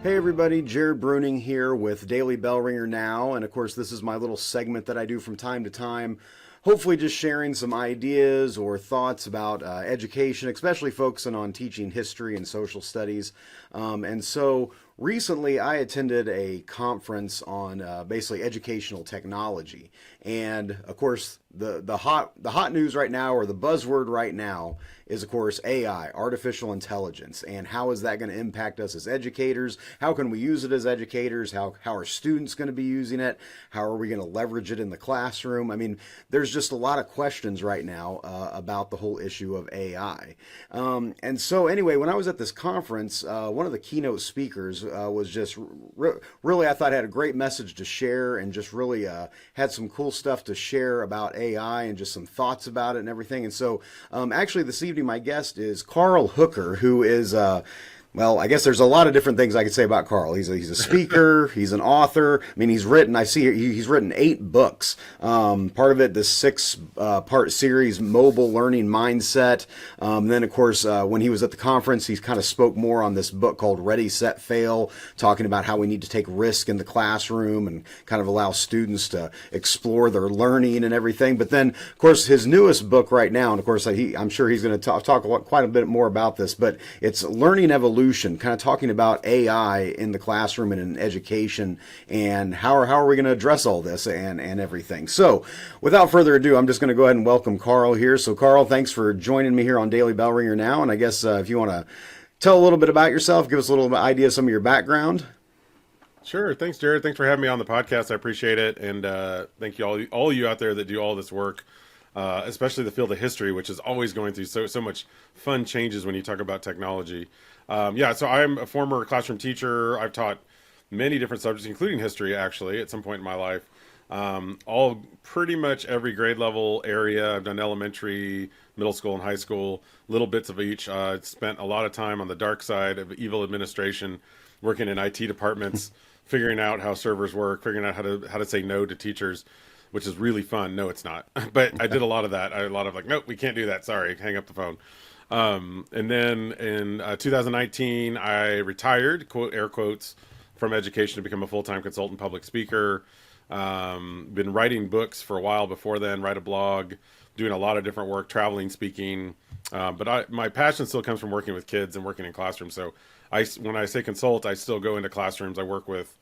Hey everybody, Jared Bruning here with Daily Bellringer Now, and of course this is my little segment that I do from time to time, hopefully just sharing some ideas or thoughts about education, especially focusing on teaching history and social studies. And so recently I attended a conference on basically educational technology, and of course the hot news right now, or the buzzword right now, is of course AI, artificial intelligence, and how is that going to impact us as educators? How can we use it as educators? How are students going to be using it? How are we going to leverage it in the classroom? I mean, there's just a lot of questions right now about the whole issue of AI. And so anyway, when I was at this conference, one of the keynote speakers was just really, I thought, had a great message to share, and just really had some cool stuff to share about AI and just some thoughts about it and everything. And so actually this evening, my guest is Carl Hooker, who is well, I guess there's a lot of different things I could say about Carl. He's a speaker. He's an author. I mean, he's written, I see he's written 8 books. Part of it, the 6-part series, Mobile Learning Mindset. Then, of course, when he was at the conference, he kind of spoke more on this book called Ready, Set, Fail, talking about how we need to take risk in the classroom and kind of allow students to explore their learning and everything. But then, of course, his newest book right now, and of course, I'm sure he's going to talk quite a bit more about this, but it's Learning Evolution, kind of talking about AI in the classroom and in education, and how are we going to address all this and everything. So without further ado, I'm just going to go ahead and welcome Carl here. So Carl, thanks for joining me here on Daily Bellringer Now. And I guess if you want to tell a little bit about yourself, give us a little idea of some of your background. Sure. Thanks, Jared. Thanks for having me on the podcast. I appreciate it. And thank you, all you out there that do all this work, especially the field of history, which is always going through so much fun changes when you talk about technology. So I'm a former classroom teacher. I've taught many different subjects, including history, actually, at some point in my life. All pretty much every grade level area. I've done elementary, middle school, and high school, little bits of each. Spent a lot of time on the dark side of evil administration, working in IT departments, figuring out how servers work, figuring out how to say no to teachers, which is really fun. No, it's not. But I did a lot of that. A lot of like, nope, we can't do that. Sorry, hang up the phone. And then in 2019, I retired, quote, air quotes, from education to become a full-time consultant public speaker. Been writing books for a while before then, write a blog, doing a lot of different work, traveling, speaking. But my passion still comes from working with kids and working in classrooms. So when I say consult, I still go into classrooms. I work with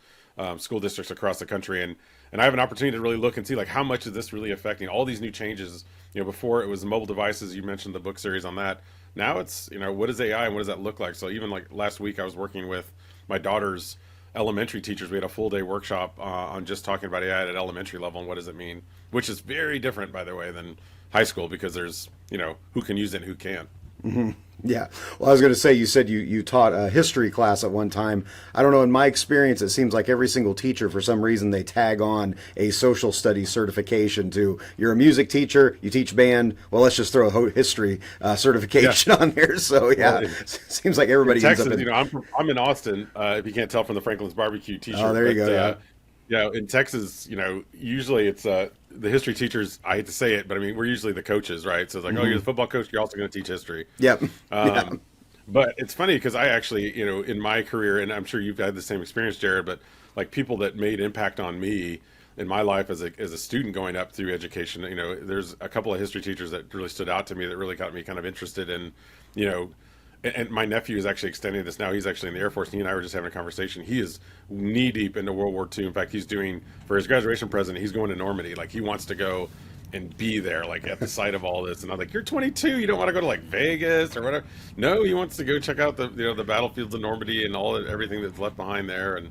school districts across the country, and I have an opportunity to really look and see like how much is this really affecting all these new changes. Before it was mobile devices. You mentioned the book series on that. Now it's, what is AI and what does that look like? So even like last week, I was working with my daughter's elementary teachers. We had a full day workshop on just talking about AI at elementary level and what does it mean, which is very different, by the way, than high school, because there's, who can use it and who can't. Mm-hmm. Yeah. Well, I was going to say, you said you taught a history class at one time. I don't know. In my experience, it seems like every single teacher, for some reason, they tag on a social studies certification to, you're a music teacher, you teach band. Well, let's just throw a history certification on there. So yeah, well, seems like everybody in Texas, ends up I'm in Austin. If you can't tell from the Franklin's Barbecue T-shirt. Oh, there you go. Yeah, in Texas, usually it's the history teachers. I hate to say it, but I mean, we're usually the coaches, right? So it's like, oh, you're the football coach. You're also going to teach history. Yep. But it's funny because I actually, in my career, and I'm sure you've had the same experience, Jared, but like people that made impact on me in my life as a student going up through education, there's a couple of history teachers that really stood out to me that really got me kind of interested in, and my nephew is actually extending this now. He's actually in the Air Force, and he and I were just having a conversation. He is knee deep into World War II. In fact, he's doing, for his graduation present, he's going to Normandy. Like, he wants to go and be there, like at the site of all this. And I'm like, you're 22, you don't want to go to like Vegas or whatever. No, he wants to go check out the battlefields of Normandy and everything that's left behind there. And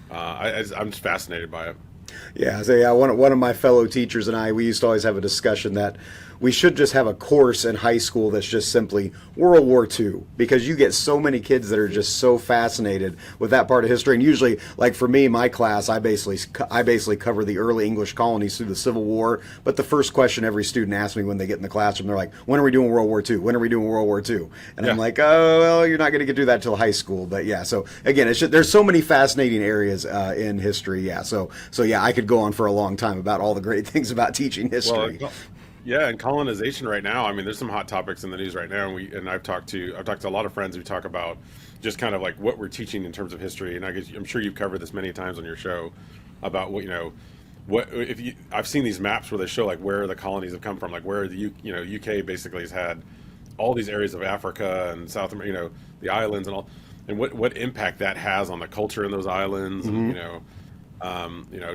I'm just fascinated by it. Yeah, so yeah, one of my fellow teachers and I, we used to always have a discussion that we should just have a course in high school that's just simply World War II, because you get so many kids that are just so fascinated with that part of history. And usually, like for me, my class, I basically cover the early English colonies through the Civil War. But the first question every student asks me when they get in the classroom, they're like, when are we doing World War II? When are we doing World War II? And I'm like, oh, well, you're not going to get to do that till high school. But yeah, so again, there's so many fascinating areas in history. Yeah, so yeah, I could go on for a long time about all the great things about teaching history. Well, Yeah, and colonization right now. I mean, there's some hot topics in the news right now, and I've talked to a lot of friends who talk about just kind of like what we're teaching in terms of history. And I'm sure you've covered this many times on your show about what if you I've seen these maps where they show like where the colonies have come from, like where the UK basically has had all these areas of Africa and South America, the islands and all, and what impact that has on the culture in those islands, and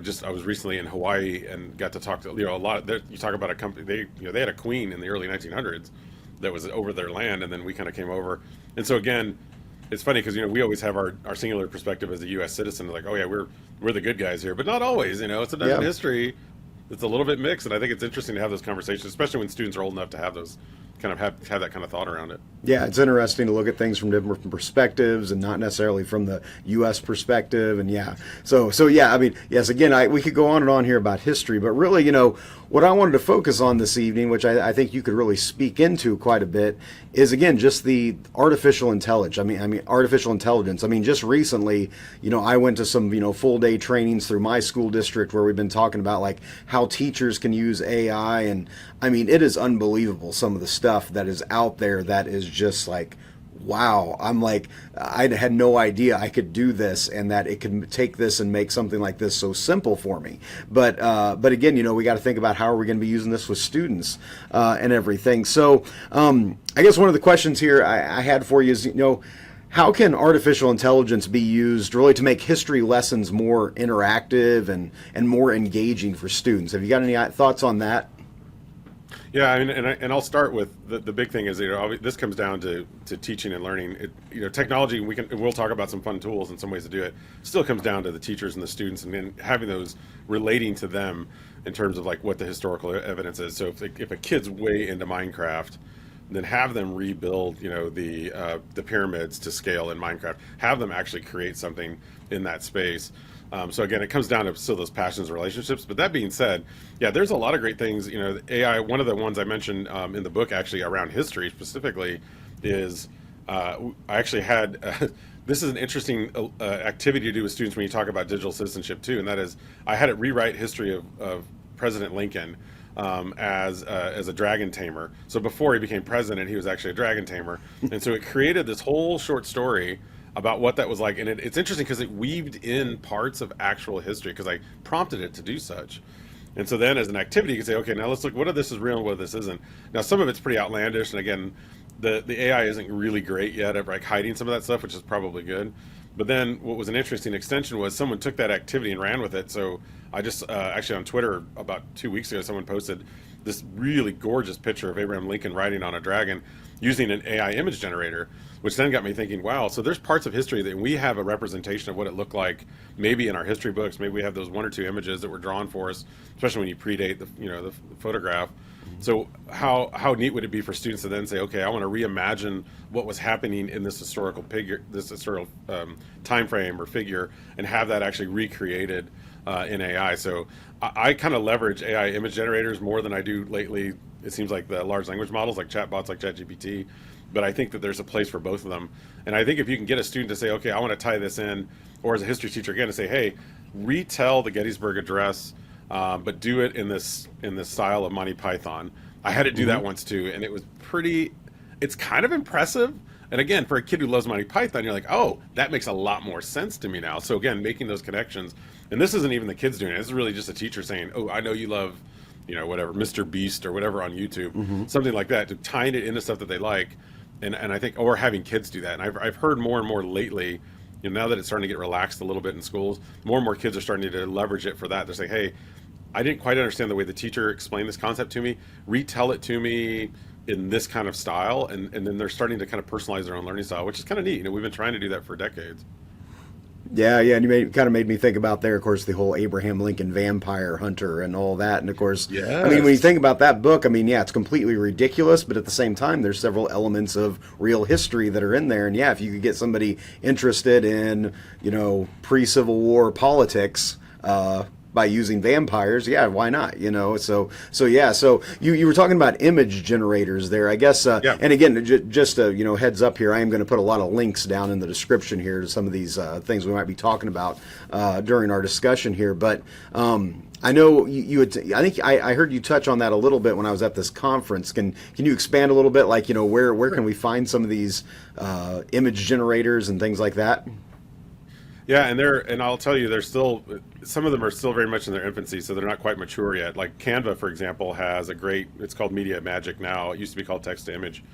just I was recently in Hawaii and got to talk to a lot. You talk about a company, they had a queen in the early 1900s that was over their land, and then we kind of came over. And so again, it's funny because we always have our singular perspective as a U.S. citizen, like, oh yeah, we're the good guys here, but not always. Sometimes in history it's a little bit mixed, and I think it's interesting to have those conversations, especially when students are old enough to have those kind of have that kind of thought around it. Yeah, it's interesting to look at things from different perspectives and not necessarily from the U.S. perspective. And yeah, I mean, yes, again, we could go on and on here about history, but really, what I wanted to focus on this evening, which I think you could really speak into quite a bit, is again just the artificial intelligence. I mean, artificial intelligence. I mean, just recently, I went to some full day trainings through my school district where we've been talking about like how teachers can use AI, and I mean, it is unbelievable some of the stuff that is out there that is just like, wow. I'm like, I had no idea I could do this and that it could take this and make something like this so simple for me. But again, we got to think about how are we going to be using this with students and everything. So I guess one of the questions here I had for you is, how can artificial intelligence be used really to make history lessons more interactive and more engaging for students? Have you got any thoughts on that? Yeah, I mean, and I'll start with the big thing is this comes down to teaching and learning. Technology, we'll talk about some fun tools and some ways to do it. Still comes down to the teachers and the students, and then having those relating to them in terms of like what the historical evidence is. So if a kid's way into Minecraft, then have them rebuild the pyramids to scale in Minecraft. Have them actually create something in that space. So again, it comes down to still those passions and relationships. But that being said, yeah, there's a lot of great things. AI, one of the ones I mentioned in the book actually around history specifically is I actually had, this is an interesting activity to do with students when you talk about digital citizenship too. And that is, I had it rewrite history of President Lincoln as a dragon tamer. So before he became president, he was actually a dragon tamer. And so it created this whole short story about what that was like. And it's interesting because it weaved in parts of actual history because I prompted it to do such. And so then as an activity, you can say, okay, now let's look, what of this is real and what of this isn't. Now, some of it's pretty outlandish. And again, the AI isn't really great yet at like hiding some of that stuff, which is probably good. But then what was an interesting extension was someone took that activity and ran with it. So I just actually on Twitter about 2 weeks ago, someone posted this really gorgeous picture of Abraham Lincoln riding on a dragon using an AI image generator, which then got me thinking, wow, so there's parts of history that we have a representation of what it looked like, maybe in our history books, maybe we have those one or two images that were drawn for us, especially when you predate the photograph. So how neat would it be for students to then say, okay, I want to reimagine what was happening in this historical figure, this historical time frame or figure, and have that actually recreated in AI. So I kind of leverage AI image generators more than I do lately. It seems like the large language models, like chatbots, like ChatGPT. But I think that there's a place for both of them. And I think if you can get a student to say, okay, I want to tie this in, or as a history teacher again to say, hey, retell the Gettysburg Address, but do it in this style of Monty Python. I had it do that once too, and it was it's kind of impressive. And again, for a kid who loves Monty Python, you're like, oh, that makes a lot more sense to me now. So again, making those connections. And this isn't even the kids doing it. This is really just a teacher saying, oh, I know you love, whatever, Mr. Beast or whatever on YouTube, something like that, to tying it into stuff that they like. And I think, or having kids do that. And I've heard more and more lately, now that it's starting to get relaxed a little bit in schools, more and more kids are starting to leverage it for that. They're saying, hey, I didn't quite understand the way the teacher explained this concept to me. Retell it to me in this kind of style. And then they're starting to kind of personalize their own learning style, which is kind of neat. We've been trying to do that for decades. Yeah, and you kind of made me think about there, of course, the whole Abraham Lincoln vampire hunter and all that. And of course, yes. I mean, when you think about that book, I mean, yeah, it's completely ridiculous, but at the same time, there's several elements of real history that are in there. And yeah, if you could get somebody interested in, pre-Civil War politics, by using vampires, yeah, why not? You know, so yeah, so you were talking about image generators there, I guess. Yeah. And again, just you know, heads up here, I am going to put a lot of links down in the description here to some of these things we might be talking about during our discussion here. But I know you had, I think I heard you touch on that a little bit when I was at this conference. Can you expand a little bit, like, you know, where can we find some of these image generators and things like that? Yeah, and I'll tell you, they're still, some of them are still very much in their infancy, so they're not quite mature yet. Like Canva, for example, has a great, it's called Media Magic now. It used to be called Text to Image.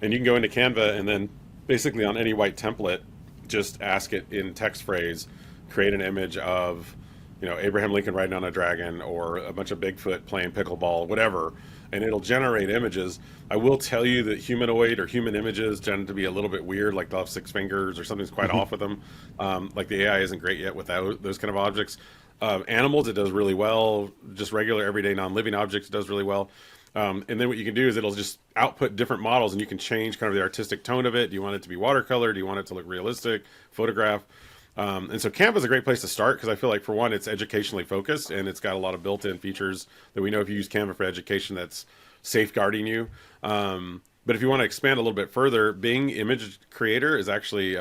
And you can go into Canva and then basically on any white template, just ask it in text phrase, create an image of, you know, Abraham Lincoln riding on a dragon or a bunch of Bigfoot playing pickleball, whatever, and it'll generate images. I will tell you that humanoid or human images tend to be a little bit weird, like they'll have 6 fingers or something's quite off with them. Like the AI isn't great yet without those kind of objects. Animals, it does really well. Just regular, everyday, non-living objects, it does really well. And then what you can do is it'll just output different models, and you can change kind of the artistic tone of it. Do you want it to be watercolor? Do you want it to look realistic? Photograph? And so Canva is a great place to start because I feel like, for one, it's educationally focused and it's got a lot of built-in features that we know if you use Canva for education, that's safeguarding you. But if you want to expand a little bit further, Bing Image Creator is actually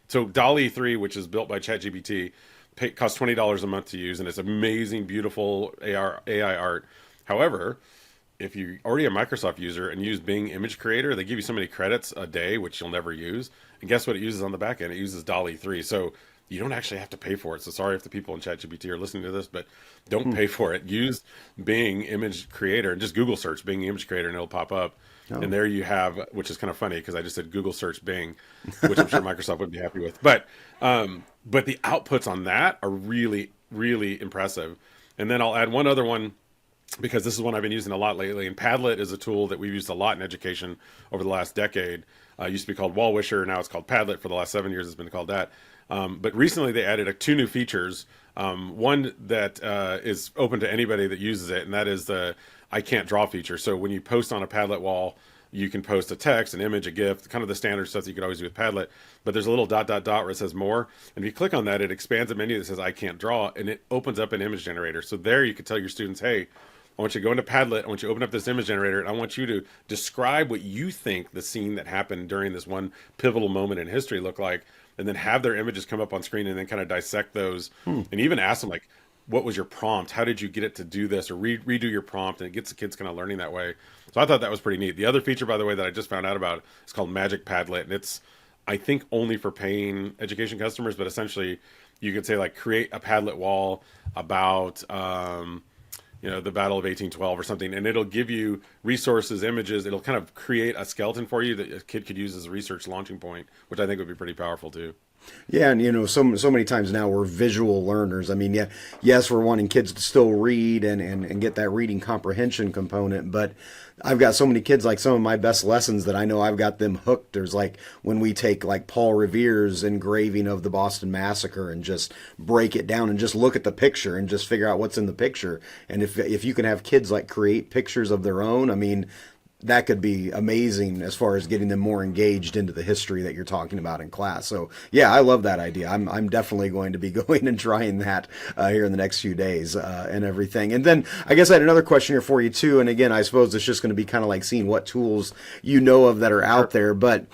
so DALL-E 3, which is built by ChatGPT, costs $20 a month to use, and it's amazing, beautiful AI art. However, if you're already a Microsoft user and use Bing Image Creator, they give you so many credits a day, which you'll never use. And guess what it uses on the back end? It uses DALL-E 3. So you don't actually have to pay for it. So sorry if the people in ChatGPT are listening to this, but don't pay for it. Use Bing Image Creator and just Google search Bing Image Creator and it'll pop up. Oh. And there you have, which is kind of funny because I just said Google search Bing, which I'm sure Microsoft would be happy with. But the outputs on that are really, really impressive. And then I'll add one other one, because this is one I've been using a lot lately. And Padlet is a tool that we've used a lot in education over the last decade. It used to be called Wallwisher. Now it's called Padlet. For the last 7 years, it's been called that. But recently they added 2 new features. One that is open to anybody that uses it, and that is the I can't draw feature. So when you post on a Padlet wall, you can post a text, an image, a GIF, kind of the standard stuff that you could always do with Padlet. But there's a little dot, dot, dot where it says more. And if you click on that, it expands a menu that says I can't draw, and it opens up an image generator. So there you can tell your students, hey, I want you to go into Padlet. I want you to open up this image generator, and I want you to describe what you think the scene that happened during this one pivotal moment in history looked like, and then have their images come up on screen and then kind of dissect those, and even ask them, like, what was your prompt? How did you get it to do this? Or redo your prompt, and it gets the kids kind of learning that way. So I thought that was pretty neat. The other feature, by the way, that I just found out about is called Magic Padlet, and it's, I think, only for paying education customers, but essentially you could say, like, create a Padlet wall about you know, the Battle of 1812 or something, and it'll give you resources, images. It'll kind of create a skeleton for you that a kid could use as a research launching point, which I think would be pretty powerful too. Yeah, and you know, so many times now we're visual learners. I mean, yeah, yes, we're wanting kids to still read and get that reading comprehension component, but I've got so many kids, like some of my best lessons that I know I've got them hooked. There's like when we take like Paul Revere's engraving of the Boston Massacre and just break it down and just look at the picture and just figure out what's in the picture. And if you can have kids like create pictures of their own, I mean, that could be amazing as far as getting them more engaged into the history that you're talking about in class. So yeah, I love that idea. I'm definitely going to be going and trying that here in the next few days and everything. And then I guess I had another question here for you too. And again, I suppose it's just going to be kind of like seeing what tools you know of that are out there. But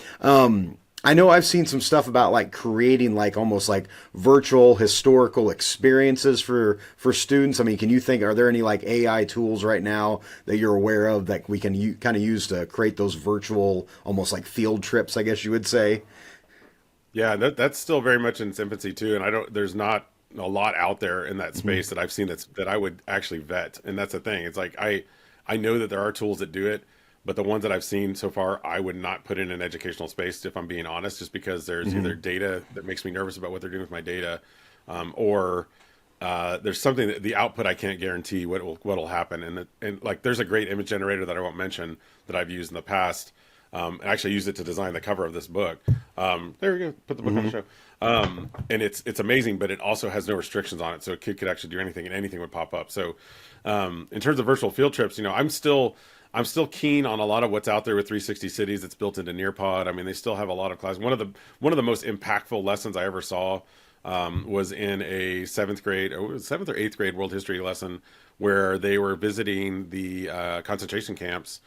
I know I've seen some stuff about like creating like almost like virtual historical experiences for students. I mean, can you think, are there any like AI tools right now that you're aware of that we can kind of use to create those virtual, almost like field trips, I guess you would say? Yeah, that's still very much in its infancy too, and there's not a lot out there in that space that I've seen that I would actually vet. And that's the thing. It's like I know that there are tools that do it, but the ones that I've seen so far, I would not put in an educational space, if I'm being honest, just because there's either data that makes me nervous about what they're doing with my data, or there's something that the output I can't guarantee what'll happen. And like there's a great image generator that I won't mention that I've used in the past. And actually used it to design the cover of this book. There we go. Put the book on the show. And it's amazing, but it also has no restrictions on it. So a kid could actually do anything and anything would pop up. So in terms of virtual field trips, you know, I'm still keen on a lot of what's out there with 360 Cities that's built into Nearpod. I mean, they still have a lot of classes. One of the most impactful lessons I ever saw was in a seventh or eighth grade world history lesson where they were visiting the concentration camps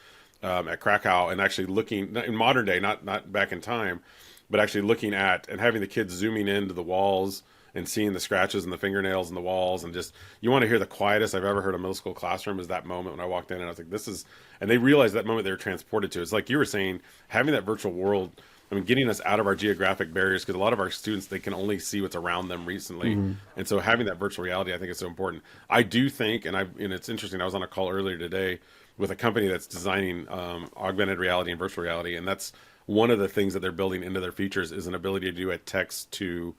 at Krakow and actually looking in modern day, not back in time, but actually looking at and having the kids zooming into the walls and seeing the scratches and the fingernails and the walls, and just, you want to hear the quietest I've ever heard a middle school classroom is that moment when I walked in and I was like, this is, and they realized that moment they were transported to. It's like you were saying, having that virtual world, I mean, getting us out of our geographic barriers, because a lot of our students, they can only see what's around them recently. And so having that virtual reality, I think is so important. I do think, and it's interesting, I was on a call earlier today with a company that's designing augmented reality and virtual reality. And that's one of the things that they're building into their features is an ability to do a text to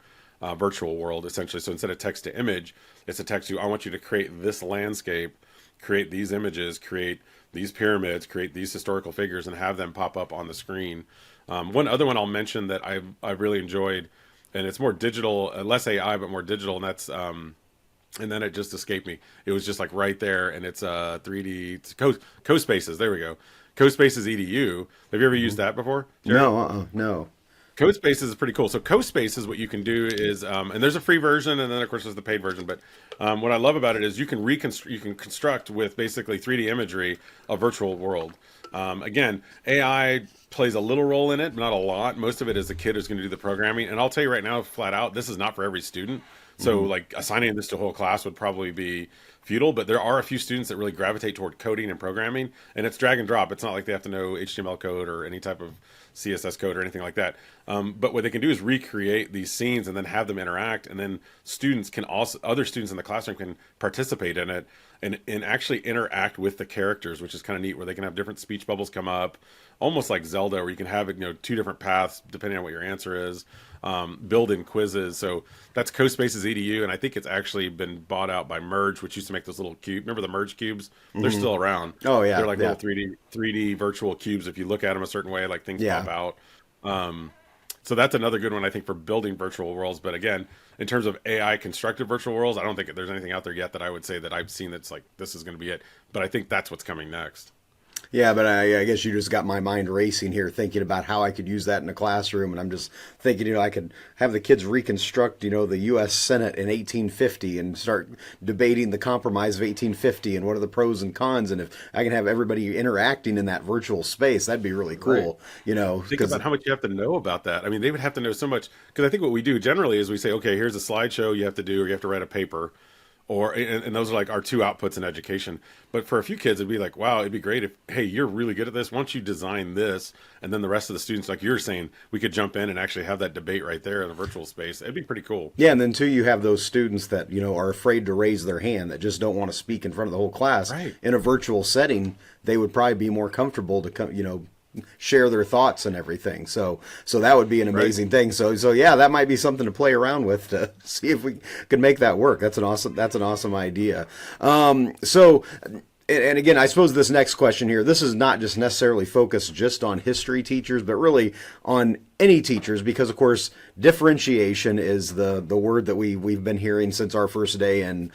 virtual world, essentially. So instead of text to image, it's a text to, I want you to create this landscape, create these images, create these pyramids, create these historical figures, and have them pop up on the screen. One other one I'll mention that I've really enjoyed, and it's more digital, less AI, but more digital, and that's and then it just escaped me. It was just like right there, and it's 3D it's CoSpaces. There we go. CoSpaces EDU. Have you ever used that before, Jared? No, no. CoSpaces is pretty cool. So CoSpaces, what you can do is, and there's a free version, and then of course there's the paid version. But what I love about it is you can construct with basically 3D imagery a virtual world. Again, AI plays a little role in it, but not a lot. Most of it is the kid who's going to do the programming. And I'll tell you right now, flat out, this is not for every student. So like assigning this to a whole class would probably be futile, but there are a few students that really gravitate toward coding and programming, and it's drag and drop. It's not like they have to know HTML code or any type of CSS code or anything like that. But what they can do is recreate these scenes and then have them interact, and then students can also, other students in the classroom can participate in it and actually interact with the characters, which is kind of neat, where they can have different speech bubbles come up, almost like Zelda, where you can have, two different paths depending on what your answer is. Build in quizzes. So that's CoSpaces EDU, and I think it's actually been bought out by Merge, which used to make those little cubes. Remember the Merge cubes? They're still around. Oh yeah, they're like yeah. little 3D virtual cubes. If you look at them a certain way, like things Yeah. pop out. So that's another good one, I think, for building virtual worlds. But again, in terms of AI constructed virtual worlds, I don't think there's anything out there yet that I would say that I've seen that's like, this is going to be it. But I think that's what's coming next. Yeah, but I guess you just got my mind racing here, thinking about how I could use that in a classroom, and I'm just thinking, I could have the kids reconstruct, the U.S. Senate in 1850 and start debating the Compromise of 1850 and what are the pros and cons, and if I can have everybody interacting in that virtual space, that'd be really cool, Think because about how much you have to know about that. I mean, they would have to know so much, because I think what we do generally is we say, okay, here's a slideshow you have to do, or you have to write a paper. And those are like our two outputs in education. But for a few kids, it'd be like, wow, it'd be great if, hey, you're really good at this. Why don't you design this? And then the rest of the students, like you're saying, we could jump in and actually have that debate right there in a virtual space. It'd be pretty cool. Yeah, and then too, you have those students that are afraid to raise their hand, that just don't want to speak in front of the whole class. Right. In a virtual setting, they would probably be more comfortable to come, share their thoughts and everything. So that would be an amazing thing. So yeah, that might be something to play around with to see if we could make that work. That's an awesome idea. So. And again, I suppose this next question here, this is not just necessarily focused just on history teachers, but really on any teachers, because of course, differentiation is the word that we've been hearing since our first day in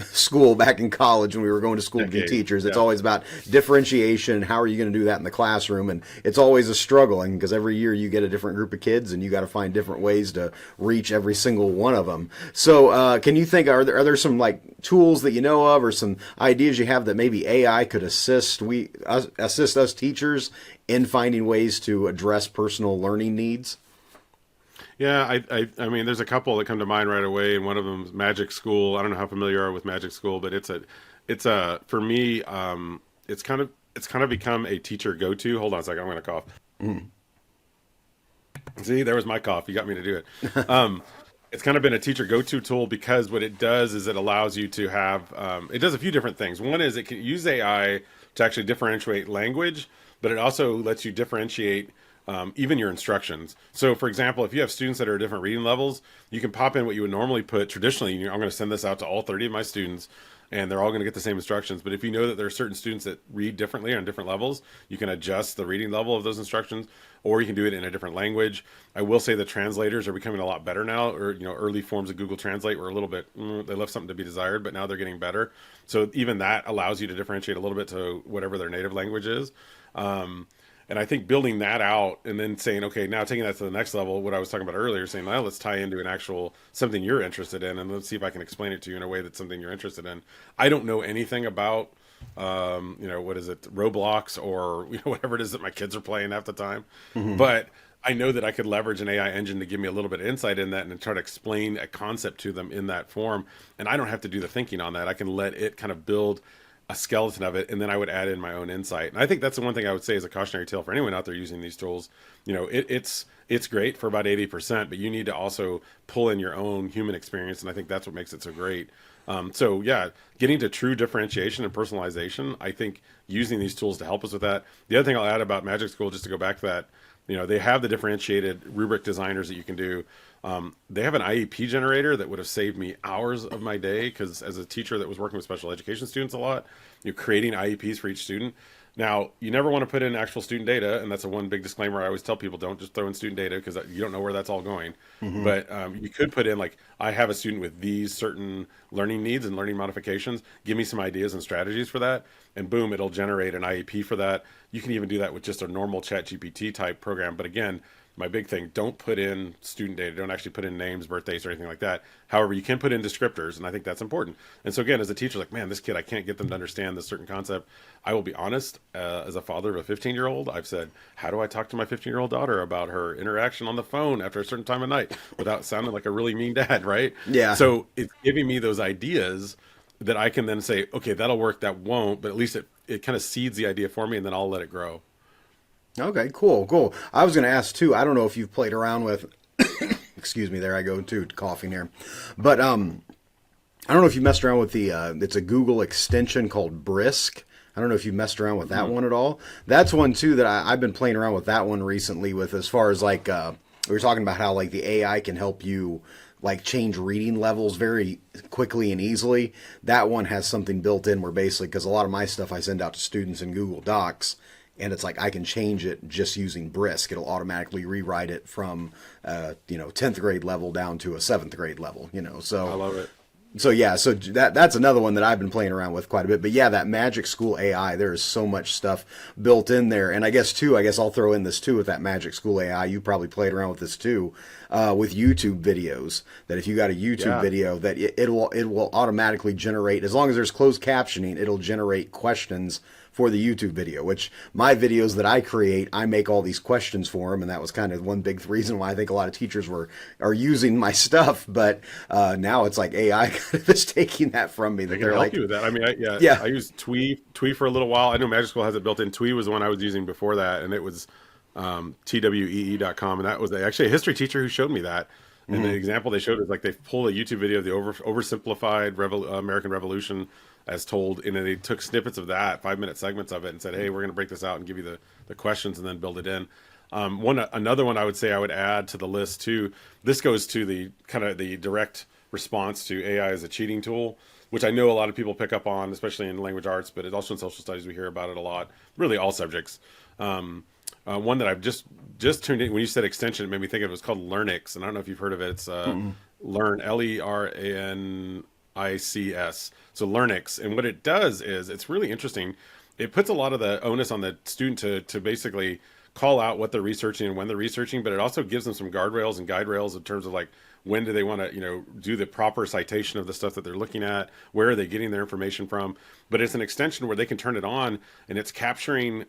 school back in college when we were going to school to be teachers. It's always about differentiation. How are you going to do that in the classroom? And it's always a struggle, because every year you get a different group of kids and you got to find different ways to reach every single one of them. So can you think, are there some like tools that you know of, or some ideas you have that maybe AI could assist us teachers in finding ways to address personal learning needs? Yeah, I mean, there's a couple that come to mind right away, and one of them is Magic School. I don't know how familiar you are with Magic School, but it's a for me, it's kind of become a teacher go-to. Hold on a second, I'm going to cough. See, there was my cough. You got me to do it. It's kind of been a teacher go-to tool, because what it does is it allows you to have, it does a few different things. One is it can use AI to actually differentiate language, but it also lets you differentiate even your instructions. So for example, if you have students that are at different reading levels, you can pop in what you would normally put traditionally. I'm going to send this out to all 30 of my students, and they're all going to get the same instructions. But if you know that there are certain students that read differently on different levels, you can adjust the reading level of those instructions, or you can do it in a different language. I will say the translators are becoming a lot better now, or early forms of Google Translate were a little bit, they left something to be desired, but now they're getting better. So even that allows you to differentiate a little bit to whatever their native language is. And I think building that out and then saying, okay, now taking that to the next level, what I was talking about earlier, saying, well, let's tie into an actual something you're interested in, and let's see if I can explain it to you in a way that's something you're interested in. I don't know anything about, what is it, Roblox or whatever it is that my kids are playing half the time, Hmm. but I know that I could leverage an AI engine to give me a little bit of insight in that and try to explain a concept to them in that form. And I don't have to do the thinking on that. I can let it kind of build a skeleton of it, and then I would add in my own insight. And I think that's the one thing I would say as a cautionary tale for anyone out there using these tools. It's great for about 80%, but you need to also pull in your own human experience, and I think that's what makes it so great. So yeah, getting to true differentiation and personalization, I think using these tools to help us with that. The other thing I'll add about Magic School, just to go back to that, they have the differentiated rubric designers that you can do. They have an IEP generator that would have saved me hours of my day, because as a teacher that was working with special education students a lot, you're creating IEPs for each student. Now, you never want to put in actual student data, and that's a one big disclaimer I always tell people: don't just throw in student data, because you don't know where that's all going. Hmm. But you could put in, like, I have a student with these certain learning needs and learning modifications. Give me some ideas and strategies for that, and boom, it'll generate an IEP for that. You can even do that with just a normal Chat GPT type program. But again, my big thing, don't put in student data. Don't actually put in names, birthdays, or anything like that. However, you can put in descriptors, and I think that's important. And so again, as a teacher, like, man, this kid, I can't get them to understand this certain concept. I will be honest, as a father of a 15-year-old, I've said, how do I talk to my 15-year-old daughter about her interaction on the phone after a certain time of night without sounding like a really mean dad, right? Yeah. So it's giving me those ideas that I can then say, okay, that'll work, that won't, but at least it kind of seeds the idea for me, and then I'll let it grow. Okay, cool, cool. I was going to ask too. I don't know if you've played around with. Excuse me, there I go too, coughing here. But I don't know if you messed around with the. It's a Google extension called Brisk. I don't know if you messed around with that one at all. That's one too that I've been playing around with that one recently. With, as far as like we were talking about how like the AI can help you like change reading levels very quickly and easily. That one has something built in where basically, because a lot of my stuff I send out to students in Google Docs, and it's like I can change it just using Brisk. It'll automatically rewrite it from 10th grade level down to a 7th grade level. I So love it. yeah, so that's another one that I've been playing around with quite a bit. But yeah, that Magic School AI, there is so much stuff built in there. And I guess too, I guess I'll throw in this too with that Magic School AI. You probably played around with this too, with YouTube videos. That if you got a YouTube Yeah. video, that it will automatically generate, as long as there's closed captioning, it'll generate questions for the YouTube video, which my videos that I create, I make all these questions for them, and that was kind of one big reason why I think a lot of teachers are using my stuff. But now it's like AI kind of is taking that from me. They That can they're help like, you with that. I mean, yeah, I used Twee for a little while. I know Magic School has it built in. Twee was the one I was using before that, and it was twee.com, and that was actually a history teacher who showed me that. And the hmm, example they showed is like they pulled a YouTube video of the oversimplified American Revolution as told, and then they took snippets of that, 5-minute segments of it, and said, "Hey, we're going to break this out and give you the questions, and then build it in." Another one I would say I would add to the list too. This goes to the kind of the direct response to AI as a cheating tool, which I know a lot of people pick up on, especially in language arts, but it also in social studies we hear about it a lot. Really, all subjects. One that I've just tuned in when you said extension, it made me think of it was called Learnix, and I don't know if you've heard of it. It's mm, Learn LernIcs. So Learnix, and what it does is it's really interesting. It puts a lot of the onus on the student to basically call out what they're researching and when they're researching, but it also gives them some guardrails and guide rails in terms of like when do they want to do the proper citation of the stuff that they're looking at, where are they getting their information from. But it's an extension where they can turn it on, and it's capturing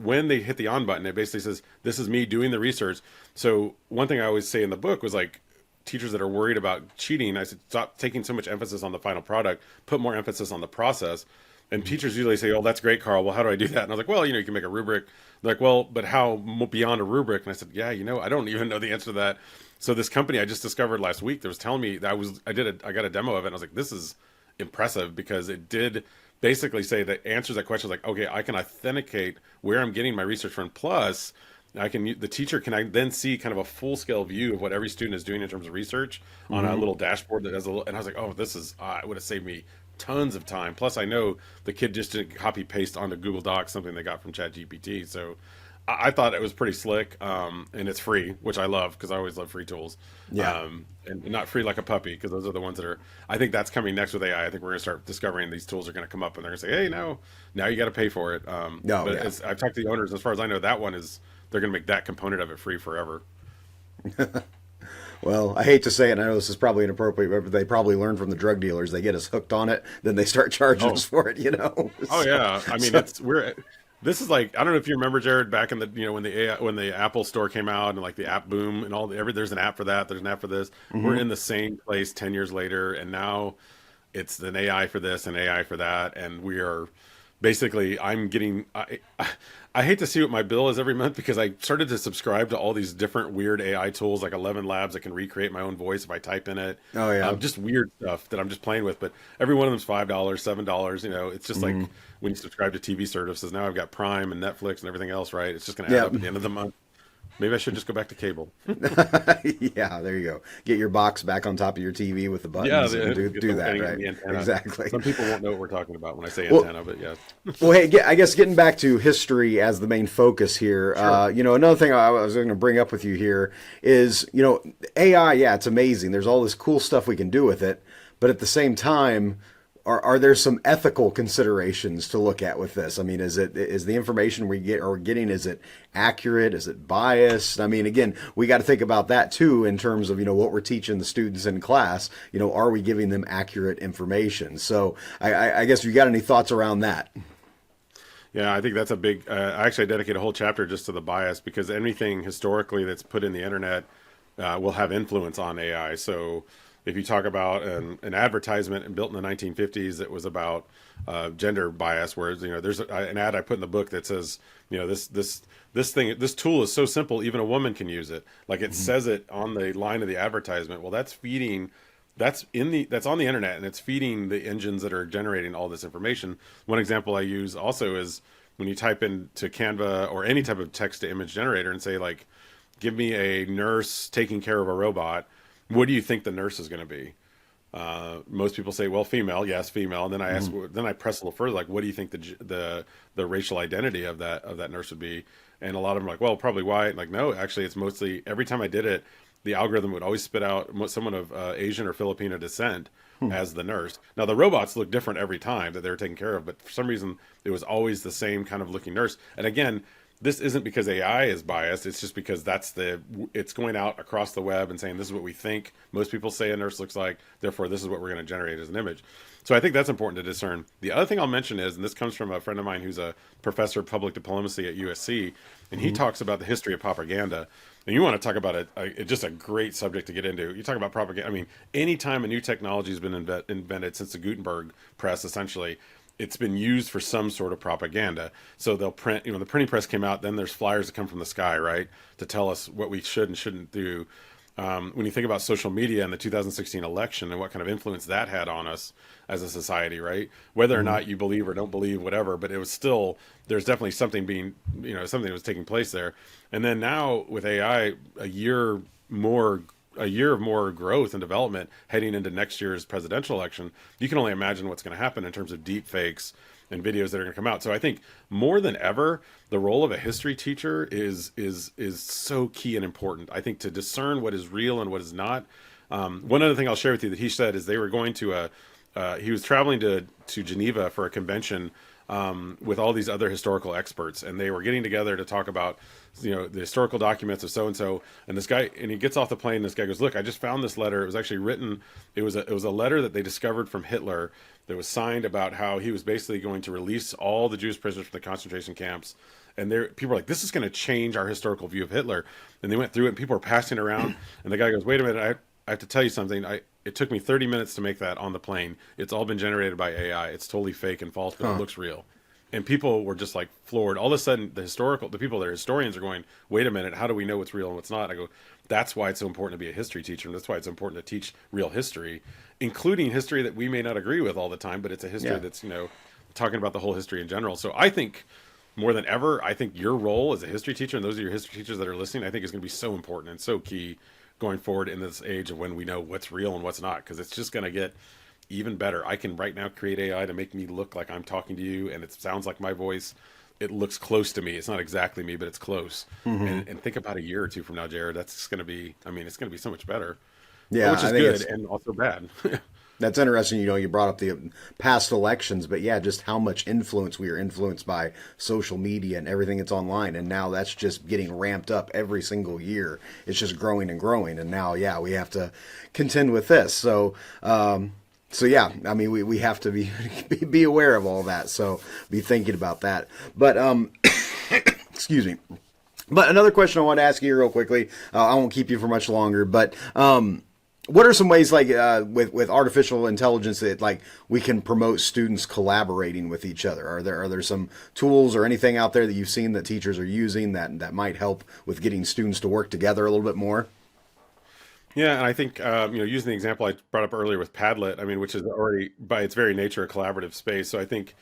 when they hit the on button. It basically says, this is me doing the research. So one thing I always say in the book was like, teachers that are worried about cheating, I said, stop taking so much emphasis on the final product, put more emphasis on the process. And teachers usually say, "Oh, that's great, Carl. Well, how do I do that?" And I was like, "Well, you can make a rubric." They're like, "Well, but how beyond a rubric?" And I said, "Yeah, I don't even know the answer to that." So this company I just discovered last week that was telling me that I got a demo of it, and I was like, "This is impressive," because it did basically say that answers that question like, "Okay, I can authenticate where I'm getting my research from. Plus, the teacher can then see kind of a full scale view of what every student is doing in terms of research on a hmm, little dashboard that has a little." And I was like, "Oh, this is it would have saved me tons of time. Plus, I know the kid just didn't copy paste onto Google Docs something they got from ChatGPT. So, I thought it was pretty slick, and it's free, which I love because I always love free tools, Yeah. and not free like a puppy because those are the ones that are. I think that's coming next with AI. I think we're going to start discovering these tools are going to come up and they're going to say, hey, now you got to pay for it. No, But yeah. as I've talked to the owners, as far as I know, that one is they're going to make that component of it free forever. Well, I hate to say it, and I know this is probably inappropriate, but they probably learn from the drug dealers. They get us hooked on it, then they start charging us Oh, for it, you know? oh So, yeah. I mean, so it's we're. This is like I don't know if you remember Jared back in the when the AI, when the Apple Store came out and like the app boom and all there's an app for that, there's an app for this. We're mhm. in the same place 10 years later, and now it's an AI for this and AI for that, and we are basically I'm getting I hate to see what my bill is every month because I started to subscribe to all these different weird AI tools like 11 Labs that can recreate my own voice if I type in it. Oh, yeah. Just weird stuff that I'm just playing with, but every one of them's $5, $7. You know, it's just like Mhm. when you subscribe to TV services. Now I've got Prime and Netflix and everything else, right? It's just going to add Yeah. up at the end of the month. Maybe I should just go back to cable. Yeah, there you go. Get your box back on top of your TV with the Yeah, buttons and get do the that, thing right? and the antenna. Exactly. Some people won't know what we're talking about when I say Well, antenna, but yeah, Well, hey, I guess getting back to history as the main focus here, sure. another thing I was going to bring up with you here is, AI, yeah, it's amazing. There's all this cool stuff we can do with it, but at the same time, are there some ethical considerations to look at with this? I mean, is the information we're getting, is it accurate? Is it biased? I mean, again, we got to think about that too in terms of, what we're teaching the students in class. Are we giving them accurate information? So I guess you got any thoughts around that? Yeah, I think that's a big. I actually dedicate a whole chapter just to the bias because anything historically that's put in the internet will have influence on AI. So if you talk about an advertisement and built in the 1950s that was about gender bias, whereas there's an ad I put in the book that says this tool is so simple even a woman can use it. Like it says it on the line of the advertisement. Well, that's on the internet and it's feeding the engines that are generating all this information. One example I use also is when you type into Canva or any type of text to image generator and say like, give me a nurse taking care of a robot. What do you think the nurse is going to be? Most people say, well, female, yes, female. And then then I press a little further, like, what do you think the racial identity of that nurse would be? And a lot of them are like, well, probably white. Like, no, actually, it's mostly every time I did it, the algorithm would always spit out someone of Asian or Filipino descent as the nurse. Now the robots look different every time that they were taken care of, but for some reason it was always the same kind of looking nurse. And again, this isn't because AI is biased. It's just because it's going out across the web and saying this is what we think most people say a nurse looks like. Therefore, this is what we're going to generate as an image. So I think that's important to discern. The other thing I'll mention is, and this comes from a friend of mine who's a professor of public diplomacy at USC, and he talks about the history of propaganda. And you want to talk about just a great subject to get into. You talk about propaganda. I mean, anytime a new technology has been invented since the Gutenberg press, essentially, it's been used for some sort of propaganda. So they'll print, the printing press came out, then there's flyers that come from the sky, right, to tell us what we should and shouldn't do. When you think about social media and the 2016 election and what kind of influence that had on us as a society, right? Whether or not you believe or don't believe, whatever, but it was still, there's definitely something something that was taking place there. And then now with AI, a year of more growth and development heading into next year's presidential election, you can only imagine what's going to happen in terms of deep fakes and videos that are going to come out. So I think more than ever, the role of a history teacher is so key and important. I think to discern what is real and what is not. One other thing I'll share with you that he said is they were going to he was traveling to Geneva for a convention with all these other historical experts, and they were getting together to talk about the historical documents of so and so. And this guy, and he gets off the plane. And this guy goes, "Look, I just found this letter. It was actually written. It was a letter that they discovered from Hitler that was signed about how he was basically going to release all the Jewish prisoners from the concentration camps." And people were like, "This is going to change our historical view of Hitler." And they went through it, and people were passing it around. And the guy goes, "Wait a minute, I have to tell you something. It took me 30 minutes to make that on the plane. It's all been generated by AI. It's totally fake and false, but it Huh. looks real." And people were just like floored. All of a sudden, the people that are historians are going, "Wait a minute, how do we know what's real and what's not?" I go, "That's why it's so important to be a history teacher, and that's why it's important to teach real history, including history that we may not agree with all the time, but it's a history Yeah. that's talking about the whole history in general." So I think more than ever, I think your role as a history teacher, and those are your history teachers that are listening, I think is going to be so important and so key going forward in this age of when we know what's real and what's not, because it's just going to get even better. I can right now create AI to make me look like I'm talking to you and it sounds like my voice. it looks close to me. It's not exactly me, but it's close. And think about a year or two from now, Jared, that's going to be, I mean, it's going to be so much better, Yeah, which I is think good it's and also bad. that's interesting. You brought up the past elections, but yeah, just how much influence we are influenced by social media and everything that's online, and now that's just getting ramped up every single year. It's just growing and growing, and now, yeah, we have to contend with this. So yeah, I mean, we have to be aware of all that. So be thinking about that. But excuse me. But another question I want to ask you real quickly. I won't keep you for much longer. But what are some ways, like with artificial intelligence, that like we can promote students collaborating with each other? Are there some tools or anything out there that you've seen that teachers are using that might help with getting students to work together a little bit more? Yeah, and I think using the example I brought up earlier with Padlet, I mean, which is already by its very nature a collaborative space. So I think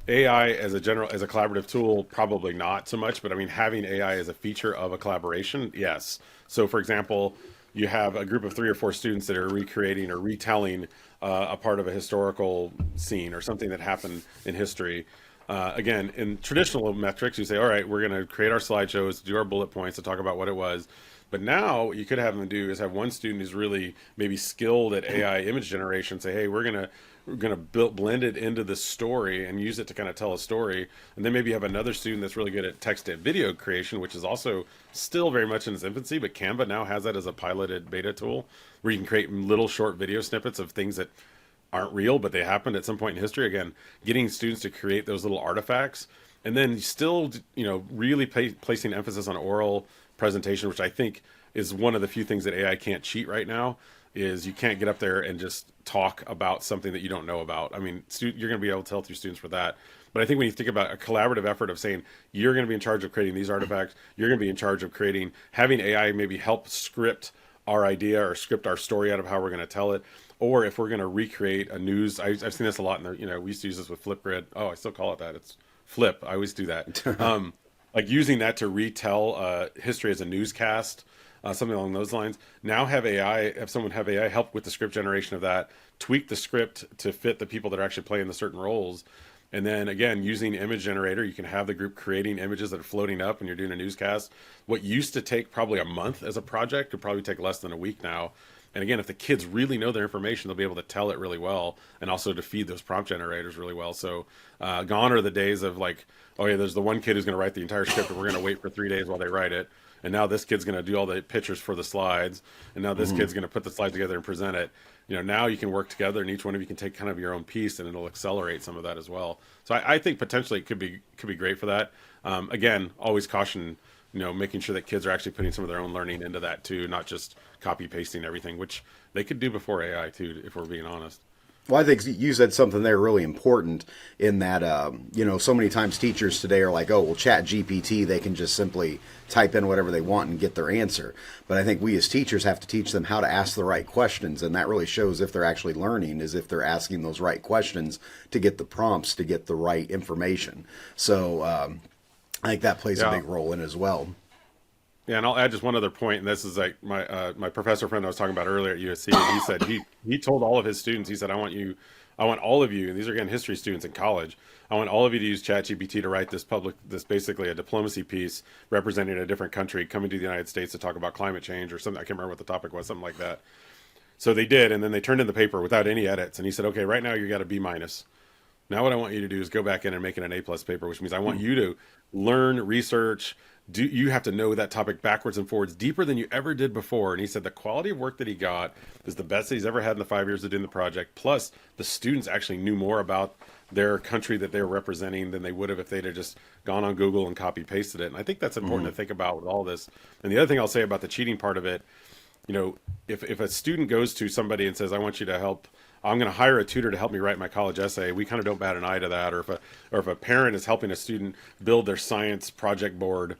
AI as a collaborative tool, probably not so much, but I mean, having AI as a feature of a collaboration, yes. So for example, you have a group of 3 or 4 students that are recreating or retelling a part of a historical scene or something that happened in history. Again, in traditional metrics, you say, all right, we're going to create our slideshows, do our bullet points to talk about what it was. But now what you could have them do is have one student who's really maybe skilled at AI image generation say, hey, we're gonna blend it into the story and use it to kind of tell a story. And then maybe have another student that's really good at text and video creation, which is also still very much in its infancy, but Canva now has that as a piloted beta tool where you can create little short video snippets of things that aren't real, but they happened at some point in history. Again, getting students to create those little artifacts, and then still, really placing emphasis on oral presentation, which I think is one of the few things that AI can't cheat right now. Is you can't get up there and just talk about something that you don't know about. I mean, you're going to be able to tell through students for that. But I think when you think about a collaborative effort of saying you're going to be in charge of creating these artifacts, you're going to be in charge of having AI maybe help script our idea or script our story out of how we're going to tell it. Or if we're going to recreate a news, I've seen this a lot in there. We used to use this with Flipgrid. Oh, I still call it that. It's Flip. I always do that. Like using that to retell history as a newscast, something along those lines. Now have someone have AI help with the script generation of that, tweak the script to fit the people that are actually playing the certain roles. And then again, using image generator, you can have the group creating images that are floating up and you're doing a newscast. What used to take probably a month as a project could probably take less than a week now. And again, if the kids really know their information, they'll be able to tell it really well and also to feed those prompt generators really well. So gone are the days of like, oh yeah, there's the one kid who's going to write the entire script and we're going to wait for 3 days while they write it. And now this kid's going to do all the pictures for the slides. And now this kid's going to put the slides together and present it. Now you can work together and each one of you can take kind of your own piece and it'll accelerate some of that as well. So I think potentially it could be great for that. Again, always caution, making sure that kids are actually putting some of their own learning into that too, not just copy pasting everything, which they could do before AI too, if we're being honest. Well, I think you said something there really important in that, so many times teachers today are like, oh, well, Chat GPT, they can just simply type in whatever they want and get their answer. But I think we as teachers have to teach them how to ask the right questions. And that really shows if they're actually learning, is if they're asking those right questions to get the prompts, to get the right information. So I think that plays a big role in it as well. Yeah, and I'll add just one other point, and this is like my professor friend I was talking about earlier at USC. He said he told all of his students, he said, I want all of you, and these are again history students in college, I want all of you to use ChatGPT to write this basically a diplomacy piece representing a different country coming to the United States to talk about climate change or something. I can't remember what the topic was, something like that. So they did, and then they turned in the paper without any edits, and he said, okay, right now you got a B minus. Now what I want you to do is go back in and make it an A plus paper, which means I want you to learn, research. You have to know that topic backwards and forwards deeper than you ever did before. And he said the quality of work that he got is the best that he's ever had in the 5 years of doing the project. Plus, the students actually knew more about their country that they were representing than they would have if they'd have just gone on Google and copy pasted it. And I think that's important to think about with all this. And the other thing I'll say about the cheating part of it, if a student goes to somebody and says, I want you to help, I'm going to hire a tutor to help me write my college essay, we kind of don't bat an eye to that. Or if a parent is helping a student build their science project board,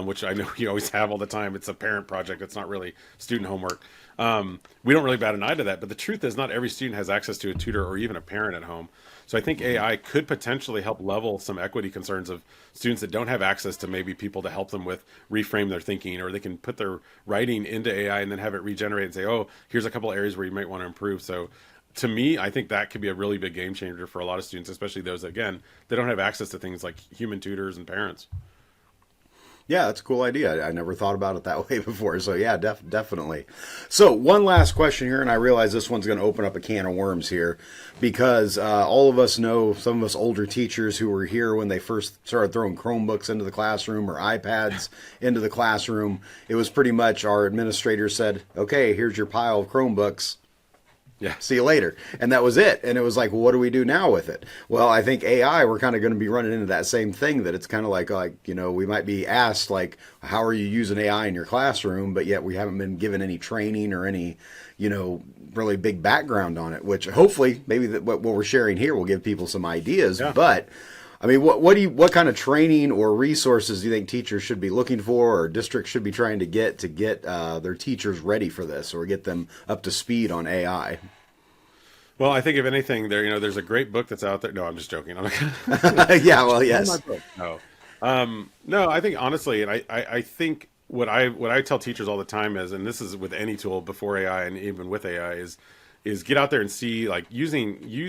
which I know you always have all the time, it's a parent project, it's not really student homework. We don't really bat an eye to that. But the truth is not every student has access to a tutor or even a parent at home. So I think AI could potentially help level some equity concerns of students that don't have access to maybe people to help them with reframe their thinking, or they can put their writing into AI and then have it regenerate and say, oh, here's a couple areas where you might want to improve. So to me, I think that could be a really big game changer for a lot of students, especially those, again, they don't have access to things like human tutors and parents. Yeah, that's a cool idea. I never thought about it that way before. So yeah, definitely. So one last question here, and I realize this one's going to open up a can of worms here, because all of us know, some of us older teachers who were here when they first started throwing Chromebooks into the classroom or iPads into the classroom. It was pretty much our administrator said, "Okay, here's your pile of Chromebooks. Yeah. See you later." And that was it. And it was like, well, what do we do now with it? Well, I think AI, we're kind of going to be running into that same thing, that it's kind of like, we might be asked, like, how are you using AI in your classroom? But yet we haven't been given any training or any, really big background on it, which hopefully maybe what we're sharing here will give people some ideas. Yeah. But I mean, what kind of training or resources do you think teachers should be looking for, or districts should be trying to get their teachers ready for this, or get them up to speed on AI? Well, I think if anything, there's a great book that's out there. No, I'm just joking. Yeah, well, yes. No, no. I think honestly, and I think what I tell teachers all the time is, and this is with any tool before AI and even with AI, is get out there and see, like, use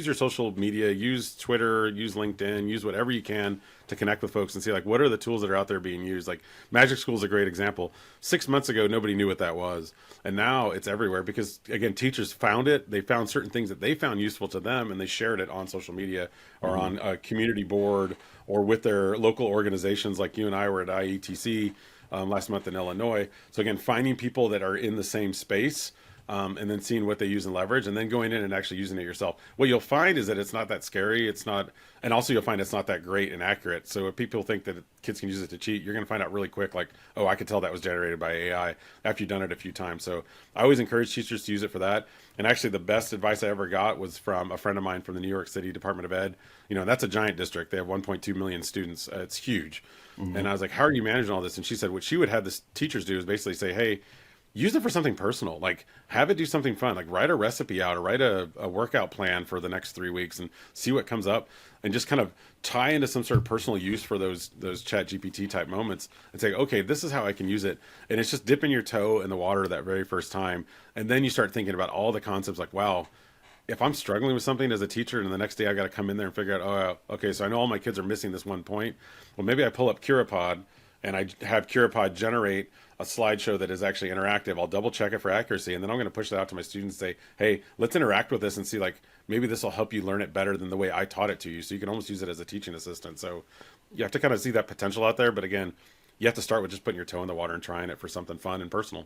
your social media, use Twitter, use LinkedIn, use whatever you can to connect with folks and see, like, what are the tools that are out there being used. Like Magic School is a great example. 6 months ago, nobody knew what that was. And now it's everywhere because, again, teachers found it. They found certain things that they found useful to them, and they shared it on social media or on a community board or with their local organizations, like you and I were at IETC last month in Illinois. So again, finding people that are in the same space, and then seeing what they use and leverage, and then going in and actually using it yourself. What you'll find is that it's not that scary. It's not, and also you'll find it's not that great and accurate. So if people think that kids can use it to cheat, you're going to find out really quick, like, oh, I could tell that was generated by AI after you've done it a few times. So I always encourage teachers to use it for that. And actually the best advice I ever got was from a friend of mine from the New York City Department of Ed. That's a giant district. They have 1.2 million students. It's huge. Mm-hmm. And I was like, how are you managing all this? And she said, what she would have the teachers do is basically say, hey, use it for something personal, like have it do something fun, like write a recipe out or write a workout plan for the next 3 weeks and see what comes up, and just kind of tie into some sort of personal use for those chat GPT type moments and say, okay, this is how I can use it. And it's just dipping your toe in the water that very first time. And then you start thinking about all the concepts, like, wow, if I'm struggling with something as a teacher and the next day I got to come in there and figure out, oh, okay, so I know all my kids are missing this one point. Well, maybe I pull up Curipod and I have Curipod generate a slideshow that is actually interactive. I'll double check it for accuracy, and then I'm going to push it out to my students and say, hey, let's interact with this and see, like, maybe this will help you learn it better than the way I taught it to you. So you can almost use it as a teaching assistant. So you have to kind of see that potential out there. But again, you have to start with just putting your toe in the water and trying it for something fun and personal.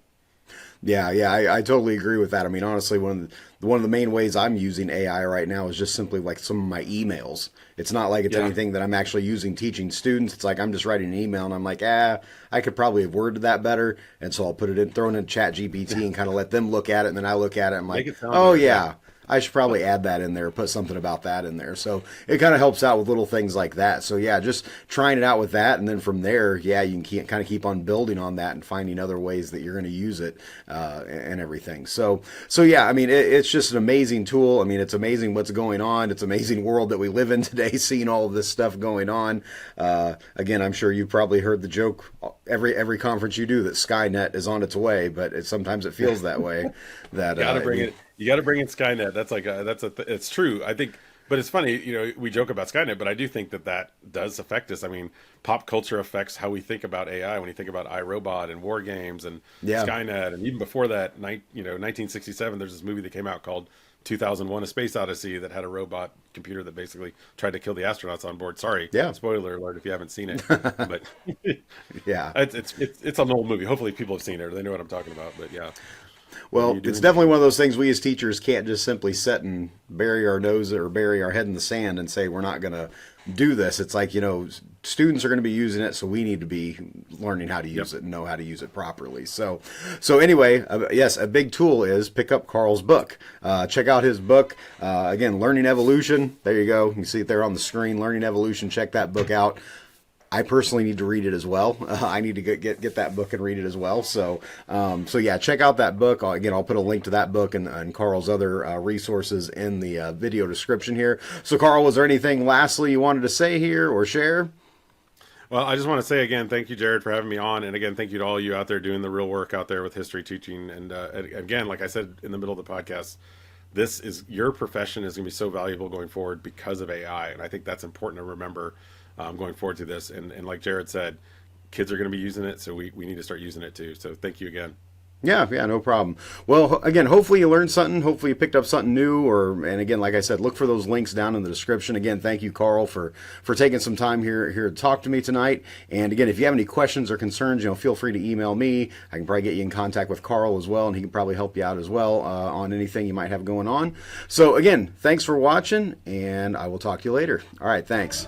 Yeah, I totally agree with that. I mean, honestly, one of the main ways I'm using AI right now is just simply like some of my emails. It's not like it's anything that I'm actually using teaching students. It's like I'm just writing an email and I'm like, I could probably have worded that better. And so I'll put it in, throw it in Chat GPT and kind of let them look at it. And then I look at it and I'm like, oh yeah, I should probably add that in there, put something about that in there. So it kind of helps out with little things like that. So yeah, just trying it out with that. And then from there, yeah, you can kind of keep on building on that and finding other ways that you're going to use it and everything. So yeah, I mean, it's just an amazing tool. I mean, it's amazing what's going on. It's an amazing world that we live in today, seeing all of this stuff going on. Again, I'm sure you've probably heard the joke every conference you do that Skynet is on its way, but sometimes it feels that way. That You got to bring in Skynet. That's like it's true. I think, but it's funny. We joke about Skynet, but I do think that does affect us. I mean, pop culture affects how we think about AI. When you think about iRobot and war games and Skynet, and even before that, 1967, there's this movie that came out called 2001: A Space Odyssey that had a robot computer that basically tried to kill the astronauts on board. Sorry, spoiler alert if you haven't seen it. But yeah, it's an old movie. Hopefully, people have seen it or they know what I'm talking about. But yeah. Well, it's definitely one of those things we as teachers can't just simply sit and bury our nose or bury our head in the sand and say we're not going to do this. It's like, students are going to be using it, so we need to be learning how to use it and know how to use it properly. So anyway, yes, a big tool is pick up Carl's book. Check out his book. Again, Learning Evolution. There you go. You can see it there on the screen, Learning Evolution. Check that book out. I personally need to read it as well. I need to get that book and read it as well. So yeah, check out that book. I'll put a link to that book and Carl's other resources in the video description here. So Carl, was there anything lastly you wanted to say here or share? Well, I just want to say again, thank you, Jared, for having me on. And again, thank you to all you out there doing the real work out there with history teaching. And again, like I said in the middle of the podcast, your profession is going to be so valuable going forward because of AI. And I think that's important to remember going forward to this. And like Jared said, kids are going to be using it, so we need to start using it too. So thank you again. Yeah, no problem. Well, again, hopefully you learned something. Hopefully you picked up something new. And again, like I said, look for those links down in the description. Again, thank you, Carl, for taking some time here to talk to me tonight. And again, if you have any questions or concerns, feel free to email me. I can probably get you in contact with Carl as well, and he can probably help you out as well on anything you might have going on. So again, thanks for watching, and I will talk to you later. All right, thanks.